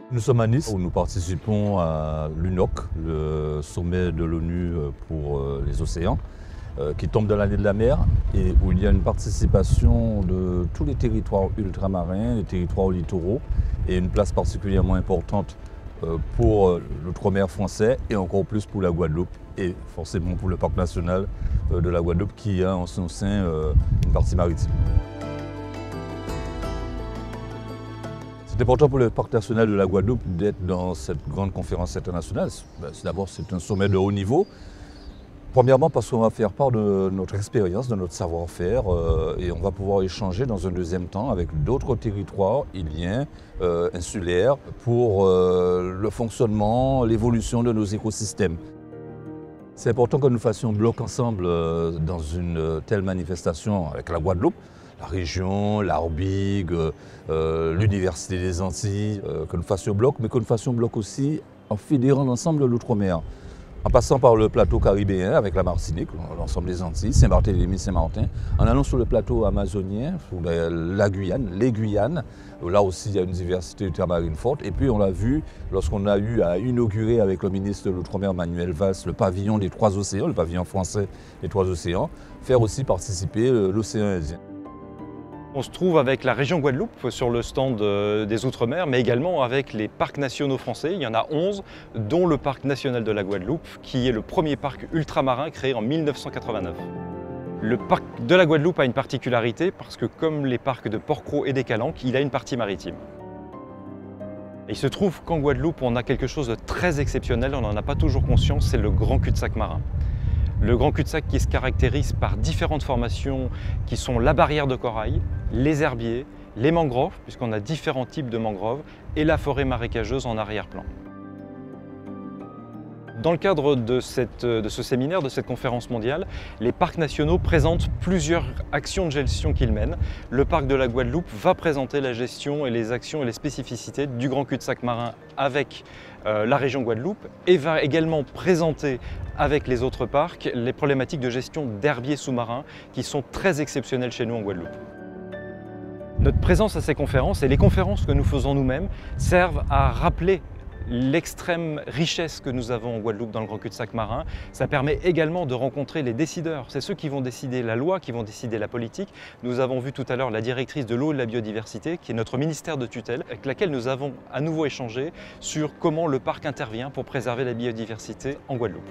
Nous sommes à Nice où nous participons à l'UNOC, le sommet de l'ONU pour les océans, qui tombe dans l'année de la mer et où il y a une participation de tous les territoires ultramarins, les territoires littoraux et une place particulièrement importante pour l'outre-mer français et encore plus pour la Guadeloupe et forcément pour le parc national de la Guadeloupe qui a en son sein une partie maritime. C'est important pour le parc national de la Guadeloupe d'être dans cette grande conférence internationale. D'abord, c'est un sommet de haut niveau. Premièrement, parce qu'on va faire part de notre expérience, de notre savoir-faire et on va pouvoir échanger dans un deuxième temps avec d'autres territoires iliens, insulaires, pour le fonctionnement, l'évolution de nos écosystèmes. C'est important que nous fassions bloc ensemble dans une telle manifestation avec la Guadeloupe, la région, l'Arbigue, l'Université des Antilles, que nous fassions bloc, mais que nous fassions bloc aussi en fédérant l'ensemble de l'outre-mer. En passant par le plateau caribéen avec la Martinique, l'ensemble des Antilles, Saint-Barthélemy, Saint-Martin, en allant sur le plateau amazonien, sur la Guyane, les Guyanes, où là aussi il y a une diversité ultramarine forte. Et puis on l'a vu lorsqu'on a eu à inaugurer avec le ministre de l'Outre-mer Manuel Valls le pavillon des trois océans, le pavillon français des trois océans, faire aussi participer l'océan Indien. On se trouve avec la région Guadeloupe sur le stand des Outre-mer, mais également avec les parcs nationaux français. Il y en a 11, dont le parc national de la Guadeloupe, qui est le premier parc ultramarin créé en 1989. Le parc de la Guadeloupe a une particularité parce que, comme les parcs de Port-Cros et des Calanques, il a une partie maritime. Et il se trouve qu'en Guadeloupe, on a quelque chose de très exceptionnel, on n'en a pas toujours conscience, c'est le grand cul-de-sac marin. Le grand cul-de-sac qui se caractérise par différentes formations qui sont la barrière de corail, les herbiers, les mangroves, puisqu'on a différents types de mangroves, et la forêt marécageuse en arrière-plan. Dans le cadre de ce séminaire, de cette conférence mondiale, les parcs nationaux présentent plusieurs actions de gestion qu'ils mènent. Le parc de la Guadeloupe va présenter la gestion et les actions et les spécificités du grand cul-de-sac marin avec la région Guadeloupe et va également présenter avec les autres parcs les problématiques de gestion d'herbiers sous-marins qui sont très exceptionnelles chez nous en Guadeloupe. Notre présence à ces conférences et les conférences que nous faisons nous-mêmes servent à rappeler l'extrême richesse que nous avons en Guadeloupe dans le grand cul-de-sac marin. Ça permet également de rencontrer les décideurs. C'est ceux qui vont décider la loi, qui vont décider la politique. Nous avons vu tout à l'heure la directrice de l'eau et de la biodiversité, qui est notre ministère de tutelle, avec laquelle nous avons à nouveau échangé sur comment le parc intervient pour préserver la biodiversité en Guadeloupe.